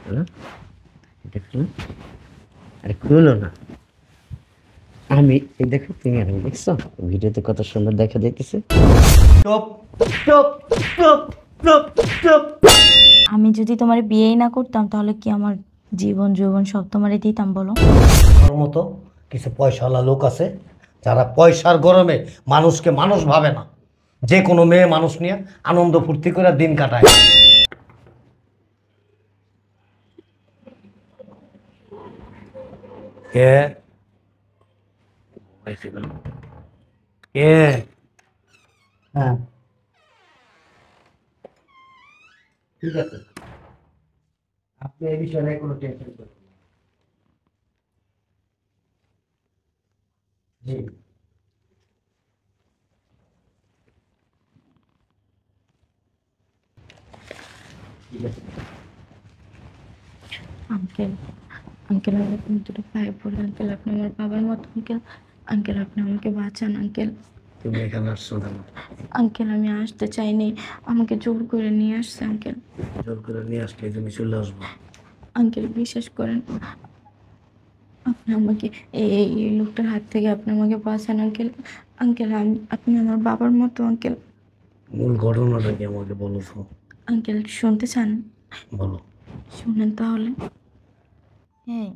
হ্যাঁ, এটা খুলো। আরে খুলো না। আমি এই দেখো, তুমি আমি দেখছো ভিডিওতে কত সুন্দর দেখা যাইতেছে। Top top top top top. আমি যদি তোমার বিয়েই না করতাম তাহলে কি আমার জীবন যৌবন সব তোমারে দিতাম বলো? ওর মতো কিছু পয়সাওয়ালা লোক আছে যারা পয়সার গরমে মানুষকে মানুষ ভাবে না, যে কোনো মেয়ে মানুষ নিয়ে আনন্দ ফুর্তি করে দিন কাটায়। কে কে? হ্যাঁ, ঠিক আছে, আপনি এই বিষয়ে নিয়ে কোনো টেনশন করবেন না। জি, ঠিক আছে। আঙ্কেল, আঙ্কেল আমি তুমি দুটো পায়ে পড়ি আঙ্কেল, আপনি আমার বাবার মতো আঙ্কেল। আঙ্কেল আপনি আমাকে বাঁচান আঙ্কেল। তুমি এখানে আসছো কেন? আঙ্কেল আমি আসতে চাইনি, আমাকে জোর করে নিয়ে আসছে আঙ্কেল। জোর করে নিয়ে আসলে তুমি চলে আসবো? আঙ্কেল বিশ্বাস করেন, আপনি আমাকে এই লোকটার হাত থেকে আপনি আমাকে বাঁচান আঙ্কেল। আঙ্কেল আপনি আমার বাবার মতো আঙ্কেল। মূল ঘটনাটা কি আমাকে বলো তো? আঙ্কেল শুনতে চান? বলো। শুনেন তাহলে। হ্যাঁ,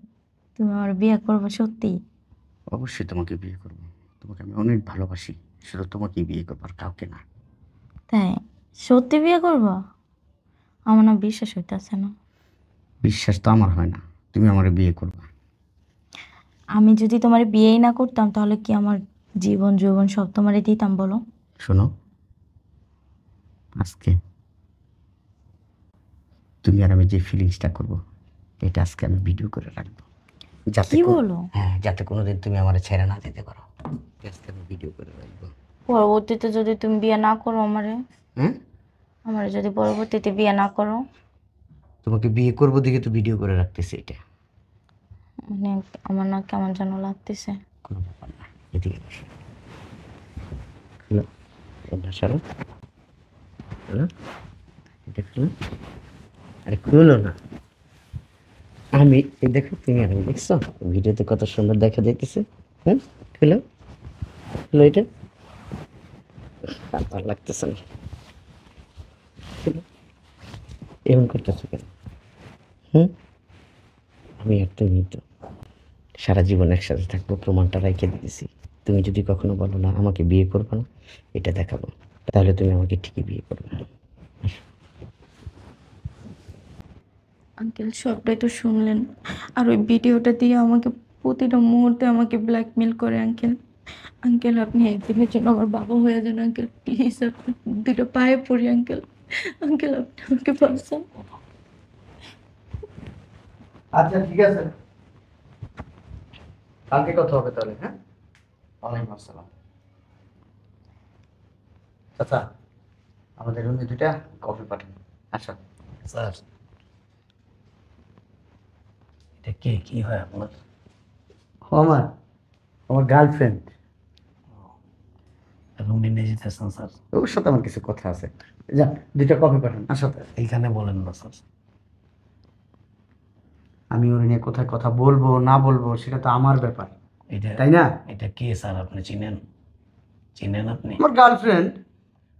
তুমি আমার বিয়ে করবো সত্যি? অবশ্যই তোমাকে বিয়ে করবো। তোমাকে আমি অনেক ভালোবাসি। শুধু তোমাকেই বিয়ে করবো, আর কাউকে না। তাই? সত্যি বিয়ে করবো? আমার না বিশ্বাস হইতেছে না। বিশ্বাস তো আমার হয় না, তুমি আমার বিয়ে করবে। আমি যদি তোমার বিয়েই না করতাম তাহলে কি আমার জীবন যৌবন সব তোমারে দিতাম বলো? শোনো, আজকে তুমি আর আমি যে ফিলিংসটা করব, এটা আজকে আমি ভিডিও করে রাখবো, যাতে কি বলো? হ্যাঁ, যাতে কোনোদিন তুমি আমার ছেড়ে না যেতে পারো। আজকে আমি ভিডিও করে রাখবো। পরবর্তীতে যদি তুমি বিয়ে না করো আমারে, হ্যাঁ, আমারে যদি পরবর্তীতে বিয়ে না করো, তোমাকে বিয়ে করবো দেখে তো ভিডিও করে রাখতেছি এটা। মানে আমার না কেমন যেন লাগতেছে। কোনো ব্যাপার না, এদিকে বসো। খুলো, এটা সরো। খুলো, এটা খুলো। আরে খুলো না। আমি এই দেখো, তুমি আমি দেখছো ভিডিওতে কত সুন্দর দেখা যাইতেছে। হ্যাঁ, খুলো। খুলো এটা। আর ভালো লাগতেছে না। খুলো। এমন করতেছো কেন? হুম, আমি আর তুমি তো সারা জীবন একসাথে থাকবো, প্রমাণটা রেখে দিতেছি। তুমি যদি কখনো বলো না আমাকে বিয়ে করবে না, এটা দেখাবো, তাহলে তুমি আমাকে ঠিকই বিয়ে করবে। আঙ্কেল সবটাই তো শুনলেন, আর ওই ভিডিওটা দিয়ে আমাকে প্রতিটা মুহূর্তে আমাকে ব্ল্যাকমেল করে আঙ্কেল। আঙ্কেল আপনি একদিনের জন্য আমার বাবা হয়ে যান আঙ্কেল, প্লিজ আপনি দুটো পায়ে পড়ি আঙ্কেল। আঙ্কেল আপনি আমাকে বাঁচান। আচ্ছা ঠিক আছে, কালকে কথা হবে তাহলে। হ্যাঁ, ওয়ালাইকুম আসসালাম। আচ্ছা, আমাদের রুমে দুটা কফি পাঠান। আচ্ছা। স্যার, এটা কে, কি হয় আপনার? আমার আমার গার্লফ্রেন্ড। রুমে নিয়ে যেতেছেন স্যার? ওর সাথে আমার কিছু কথা আছে। যা, দুইটা কফি পাঠান। আসো। এইখানে বলেন না স্যার। আমি ওর নিয়ে কোথায় কথা বলবো না বলবো সেটা তো আমার ব্যাপার, এটা তাই না? এটা কে স্যার? আপনি চিনেন? চিনেন আপনি? আমার গার্লফ্রেন্ড।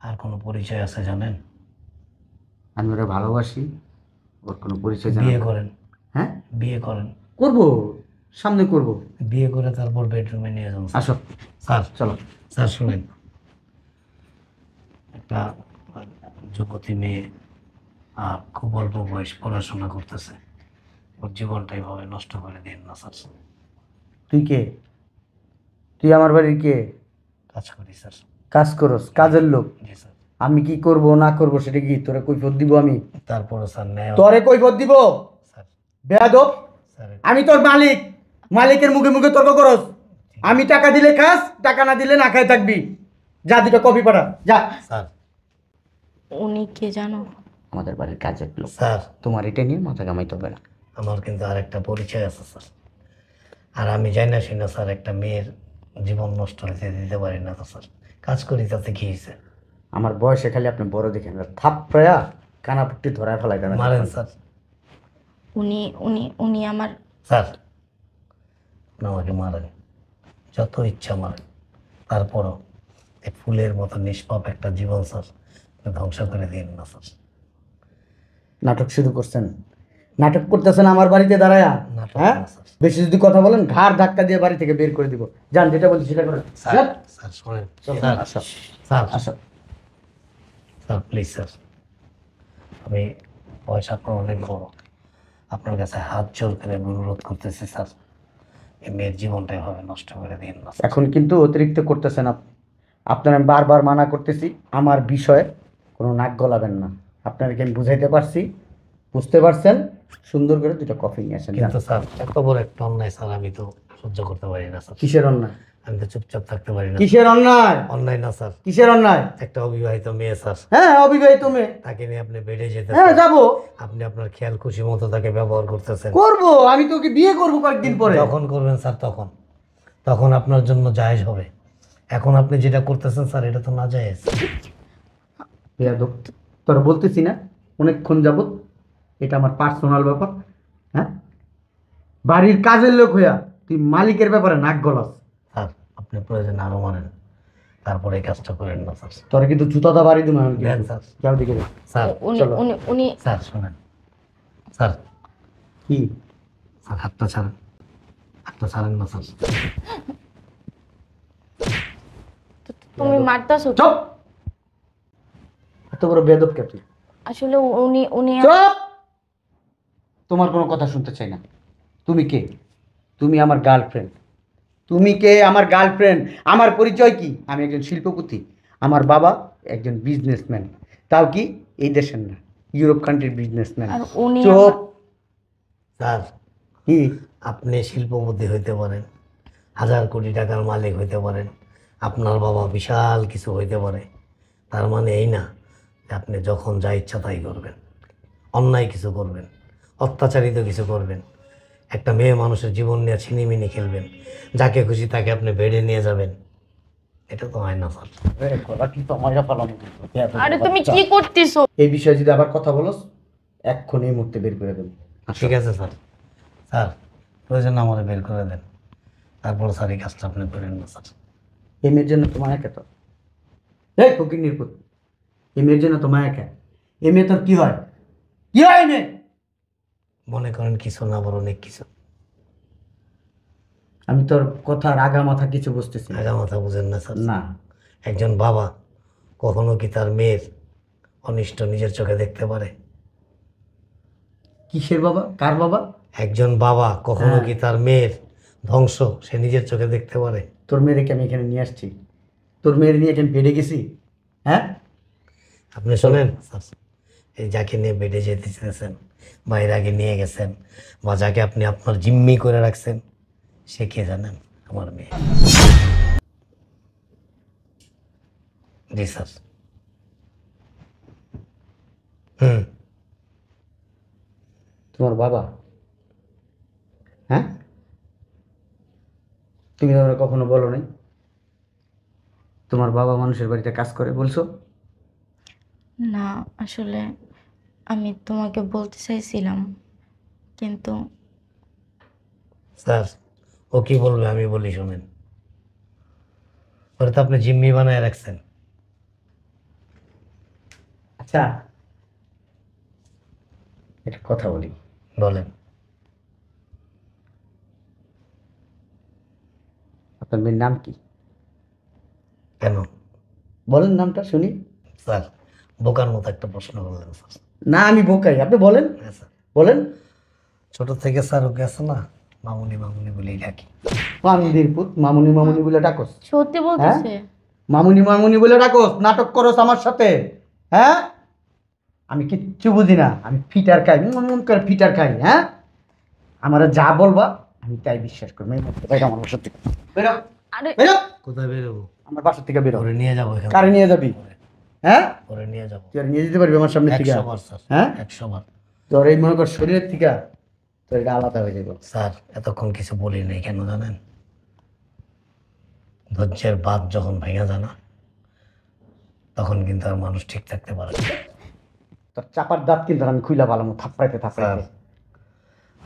আর কোনো পরিচয় আছে জানেন? আমি ওরা ভালোবাসি, ওর কোনো পরিচয় জানা বিয়ে না। করেন, হ্যাঁ, বিয়ে করেন, করবো, সামনে করবো। বিয়ে করে তারপর বেডরুমে নিয়ে যান স্যার। আসো। স্যার চলো। স্যার শুনেন, একটা যুবতী মেয়ে খুব অল্প বয়স পড়াশোনা করতেছে, ওর জীবনটা এভাবে নষ্ট করে দিন না স্যার। তুই কে? তুই আমার বাড়ির কে? কাজ করি স্যার। কাজ করস, কাজের লোক। জি স্যার। আমি কি করব না করব সেটা কি তোরে কৈফিয়ত দিব আমি? তারপরে স্যার ন্যায় তোরে কৈফিয়ত দিব? স্যার। বেয়াদব! স্যার আমি তোর মালিক, মালিকের মুখে মুখে তর্ক করস। আমি টাকা দিলে খাস, টাকা না দিলে না খাই থাকবি। যা, দুটো কফি পাঠা, যা। স্যার, উনি কে জানো? আমাদের বাড়ির কাজের লোক। স্যার তোমার এটা নিয়ে মাথা কামাইতে হবে না। আমার কিন্তু আরেকটা পরিচয় আছে স্যার, আর আমি জানি না শুনে স্যার একটা মেয়ের জীবন নষ্ট হতে দিতে পারি না তো স্যার। কাজ করি তাতে কি হয়েছে? আমার বয়সে খালি আপনি বড় দেখেন, থাপড়ায়া কানাপট্টি ধরায় ফেলাই দেবেন। মারেন স্যার। উনি উনি উনি আমার স্যার আপনি আমাকে মারেন, যত ইচ্ছা মারেন, তারপরও এই ফুলের মতো নিষ্পাপ একটা জীবন স্যার আপনি ধ্বংস করে দিন না স্যার। নাটক শুরু করছেন, নাটক করতেছেন আমার বাড়িতে দাঁড়ায়া। নাটক হ্যাঁ, না, স্যার। বেশি যদি কথা বলেন ঘাড় ধাক্কা দিয়ে বাড়ি থেকে বের করে দিব। যান, যেটা বলছি সেটা করেন। স্যার যান। স্যার শোনেন, চলো, স্যার আসো স্যার আসো। স্যার প্লিজ স্যার, আমি পয়সা তো অনেক বড়, আপনার কাছে হাত জোর করে অনুরোধ করতেছি স্যার, এই মেয়ের জীবনটাই হবে নষ্ট করে দিন না স্যার। এখন কিন্তু অতিরিক্ত করতেছেন আপনার আমি বারবার মানা করতেছি, আমার বিষয়ে কোনো নাক গলাবেন না। আপনাকে আমি বুঝাইতে পারছি, বুঝতে পারছেন। সুন্দর করে দুটো কফি নিয়ে আসেন। যান। কিন্তু স্যার এত বড় একটা অন্যায় স্যার আমি তো সহ্য করতে পারি না স্যার। কিসের অন্যায়? আমি তো চুপচাপ থাকতে পারি না। কিসের অন্যায়? অন্যায় না স্যার, কিসের অন্যায়? একটা অবিবাহিত মেয়ে স্যার, হ্যাঁ, অবিবাহিত মেয়ে। তাকে নিয়ে আপনি বেড়ে যেতে, হ্যাঁ, যাবো, আপনি আপনার খেয়াল খুশি মতো তাকে ব্যবহার করতেছেন। করবো। আমি তোকে বিয়ে করবো কয়েকদিন পরে। যখন করবেন স্যার তখন তখন আপনার জন্য জায়েজ হবে। এখন আপনি যেটা করতেছেন স্যার এটা তো না জায়েজ। বেয়াদব, তোরা বলতেছি না অনেকক্ষণ যাবত এটা আমার পার্সোনাল ব্যাপার। হ্যাঁ, বাড়ির কাজের লোক হইয়া তুই মালিকের ব্যাপারে নাক গলাস। স্যার আপনি প্রয়োজন আরো মানেন, তারপরে এই কাজটা করেন না স্যার। তোরা কিন্তু জুতাটা বাড়ি দিন। দেন স্যার। যাও দিকে যাও। স্যার উনি চলো। উনি উনি স্যার শোনেন, স্যার কি? স্যার হাতটা ছাড়েন, হাতটা ছাড়েন না স্যার। তুমি মারতাছো? চুপ! এত বড় বেয়াদব কে তুই? আসলে উনি উনি চুপ! তোমার কোনো কথা শুনতে চাই না। তুমি কে? তুমি আমার গার্লফ্রেন্ড। তুমি কে? আমার গার্লফ্রেন্ড। আমার পরিচয় কি? আমি একজন শিল্পপতি। আমার বাবা একজন বিজনেসম্যান। তাও কি এই দেশের না, ইউরোপ কান্ট্রির বিজনেসম্যান। আর উনি চুপ! স্যার কি? আপনি শিল্পপতি হইতে পারেন, 1000 কোটি টাকার মালিক হইতে পারেন, আপনার বাবা বিশাল কিছু হইতে পারে, তার মানে এই না যে আপনি যখন যা ইচ্ছা তাই করবেন, অন্যায় কিছু করবেন, অত্যাচারিত কিছু করবেন, একটা মেয়ে মানুষের জীবন নিয়ে ছিনিমিনি খেলবেন, যাকে খুশি তাকে আপনি বেডে নিয়ে যাবেন। এটা তো হয় না স্যার। আরে তুমি কি করতেছো? এই বিষয়ে যদি আবার কথা বলো এক্ষুনি এই মুহূর্তে বের করে দেবো। ঠিক আছে স্যার, স্যার প্রয়োজন আমার বের করে দেন, তারপর স্যার এই কাজটা আপনি করেন না স্যার। এই মেয়ের জন্য তোমার একা তো এই ফকির নির্পুত, এই মেয়ের জন্য তোমার একা। এই মেয়ে তোর কি হয়? কি হয় এই মেয়ে? মনে করেন কিছু না, বড় অনেক কিছু। আমি তোর কথার আগা মাথা কিছু বুঝতেছি না। আগা মাথা বুঝেন না স্যার। না, একজন বাবা কখনো কি তার মেয়ের অনিষ্ট নিজের চোখে দেখতে পারে? কিসের বাবা? কার বাবা? একজন বাবা কখনো হ্যাঁ। কি তার মেয়ের ধ্বংস সে নিজের চোখে দেখতে পারে? তোর মেয়েকে আমি এখানে নিয়ে আসছি, তোর মেয়ের নিয়ে এখানে বেড়ে গেছি। হ্যাঁ, আপনি শোনেন স্যার, এই যাকে নিয়ে বেডে যেতে চেয়েছেন, বাইরে আগে নিয়ে গেছেন, বা যাকে আপনি আপনার জিম্মি করে রাখছেন, সে কে জানেন? আমার মেয়ে। জি স্যার। তোমার বাবা? হ্যাঁ, তুমি তো আমরা কখনো বলো নাই তোমার বাবা মানুষের বাড়িতে কাজ করে, বলছো? না, আসলে আমি তোমাকে বলতে চাইছিলাম, কিন্তু স্যার ও কি বলবে আমি বলি শোনেন, ওরা তো আপনি জিম্মি বানায় রাখছেন। আচ্ছা, একটা কথা বলি। বলেন। আপনার মেয়ের নাম কি? কেন? বলেন নামটা শুনি। স্যার বোকার মতো একটা প্রশ্ন করলেন স্যার। না, আমি বোকাই, আপনি বলেন। হ্যাঁ স্যার, বলেন। ছোট থেকে স্যার ওকে আছে না মামুনি মামুনি বলেই ডাকি। মামুনির পুত, মামুনি মামুনি বলে ডাকস? সত্যি বলতেছে? মামুনি মামুনি বলে ডাকস? নাটক করস আমার সাথে? হ্যাঁ, আমি কিচ্ছু বুঝি না, আমি ফিটার খাই, করে ফিটার খাই। হ্যাঁ, আমার যা বলবা আমি তাই বিশ্বাস করবো। আমার বাসার থেকে বেরো, আরে বেরো, কোথায় বেরোবো? আমার বাসার থেকে বেরো। ওরে নিয়ে যাবো এখানে। কারে নিয়ে যাবি? হ্যাঁ, ওরে নিয়ে যাবো। তুই আর নিয়ে যেতে পারবি আমার সামনে থেকে? 100 বার স্যার, হ্যাঁ, 100 বার। তোর এই মনে কর শরীরের থেকে তোর এটা আলাদা হয়ে যাবে। স্যার এতক্ষণ কিছু বলি নাই কেন জানেন? ধৈর্যের বাঁধ যখন ভেঙে যায় না তখন কিন্তু আর মানুষ ঠিক থাকতে পারে না। তোর চাপার দাঁত কিন্তু আমি খুইলা ভালো থাপড়াইতে থাপড়াইতে।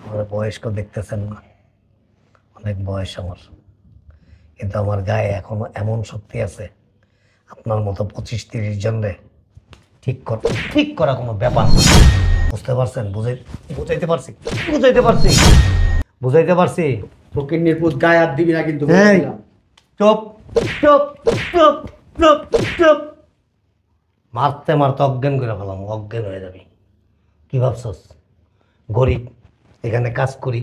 আমার বয়স্ক দেখতেছেন না, অনেক বয়স আমার, কিন্তু আমার গায়ে এখনো এমন শক্তি আছে, আপনার মতো 25-30 জনরে ঠিক করা কোনো ব্যাপার না। বুঝতে পারছেন? বুঝাইতে পারছি বুঝাইতে পারছি। ফকিন্নির পুত গায়ে হাত দিবি না কিন্তু। এই, চুপ চুপ চুপ চুপ চুপ। মারতে অজ্ঞান করে ফেলাম, অজ্ঞান হয়ে যাবি। কি ভাবছস গরিব, এখানে কাজ করি,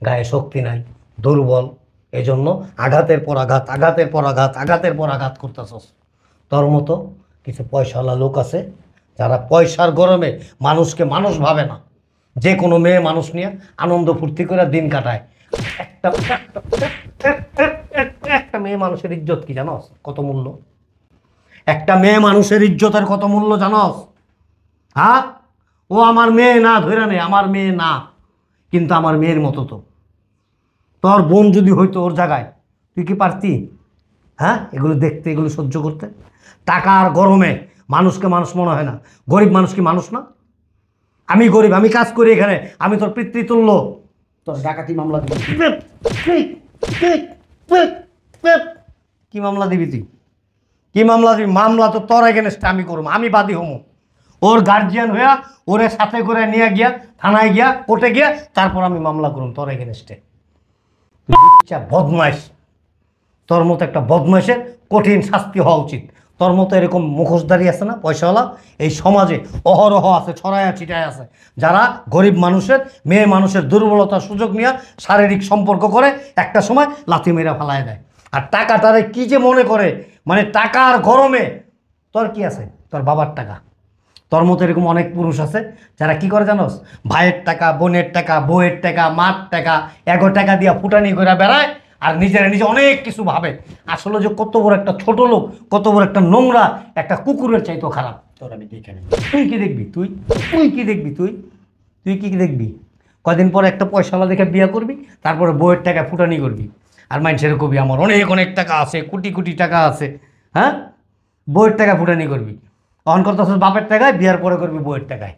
গায়ে শক্তি নাই, দুর্বল, এই জন্য আঘাতের পর আঘাত করতেছস। তোর মতো কিছু পয়সাওয়ালা লোক আছে যারা পয়সার গরমে মানুষকে মানুষ ভাবে না, যে কোনো মেয়ে মানুষ নিয়ে আনন্দ ফুর্তি করে দিন কাটায়। একটা মেয়ে মানুষের ইজ্জত কি জানোস কত মূল্য? একটা মেয়ে মানুষের ইজ্জতের কত মূল্য জানোস? হ্যাঁ, ও আমার মেয়ে না, ধরে নে আমার মেয়ে না, কিন্তু আমার মেয়ের মতো তো। তোর বোন যদি হইতো ওর জায়গায়, তুই কি পারতি? হ্যাঁ, এগুলো দেখতে, এগুলো সহ্য করতে? টাকার গরমে মানুষকে মানুষ মনে হয় না। গরিব মানুষ কি মানুষ না? আমি গরিব, আমি কাজ করি এখানে, আমি তোর পিতৃতুল্য। তোর ডাকাতি মামলা দিবি। কি মামলা দিবি তুই? কি মামলা দিবি? মামলা তো তোর এগেনস্টে আমি করবো, আমি বাদী হমু। ওর গার্জিয়ান হইয়া ওরে সাথে করে নিয়ে গিয়া থানায় গিয়া কোর্টে গিয়া তারপর আমি মামলা করুম তোর এগেনস্টে। বদমাইশ, তোর মতো একটা বদমাইশের কঠিন শাস্তি হওয়া উচিত। তোর মতো এরকম মুখোশধারী আছে না পয়সাওয়ালা, এই সমাজে অহরহ আছে, ছড়ায়া ছিটায় আছে, যারা গরিব মানুষের, মেয়ে মানুষের দুর্বলতার সুযোগ নিয়ে শারীরিক সম্পর্ক করে একটা সময় লাথি মেরা ফেলায় দেয়। আর টাকাটারে কি যে মনে করে, মানে টাকার গরমে। তোর কি আছে? তোর বাবার টাকা। তোর মতো এরকম অনেক পুরুষ আছে যারা কি করে জানোস? ভাইয়ের টাকা, বোনের টাকা, বউয়ের টাকা, মার টাকা, এগো টাকা দিয়া ফুটানি করে বেড়ায়, আর নিজে অনেক কিছু ভাবে। আসলে যে কত বড় একটা ছোট লোক, কত বড় একটা নোংরা, একটা কুকুরের চাইতেও খারাপ। তোর আমি দেখে নেব। তুই কি দেখবি? তুই কি দেখবি? কয়দিন পরে একটা পয়সাওয়ালা দেখে বিয়ে করবি, তারপরে বউয়ের টাকা ফুটানি করবি, আর মানুষের কবি আমার অনেক টাকা আছে, কোটি টাকা আছে। হ্যাঁ, বউয়ের টাকা ফুটানি করবি। অন করতেছ বাপের টাকায়, বিয়ার পরে করবি বউয়ের টাকায়।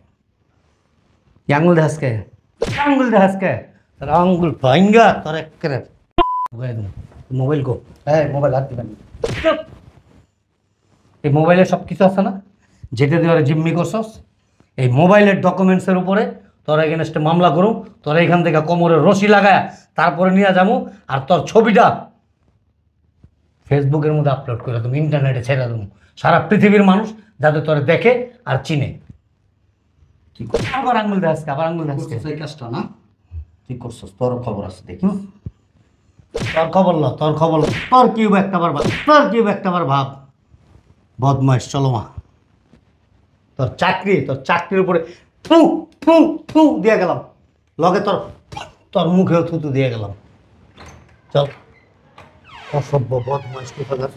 কি আঙ্গুল দেখাসকে? তোর আঙ্গুল ভাঙ্গা তোর একেবারে মোবাইল গো। হ্যাঁ, মোবাইল হাত দিবেন। এই মোবাইলে সব কিছু আছে না, যেটা দিয়ে ওরা জিম্মি করছস, এই মোবাইলের ডকুমেন্টসের উপরে তোরা এগেনস্টে মামলা করুম। তোরা এখান থেকে কোমরে রশি লাগায় তারপরে নিয়ে যাবো, আর তোর ছবিটা ফেসবুকের মধ্যে আপলোড করে দেবো, ইন্টারনেটে ছেড়ে দেবো, সারা পৃথিবীর মানুষ যাতে তোরা দেখে আর চিনে। আবার আঙ্গুল দেখাস, এই কাজটা না তুই করছস, তোর খবর আছে দেখি। তোর খবর ল, তোর কি হবে একটাবার ভাব। বদমাইশ, চলো মা। তোর চাকরির উপরে থু থু থু দিয়ে গেলাম, লগে তোর মুখেও থুতু দিয়ে গেলাম। চল, অসভ্য বদমাইশ কোথাকার।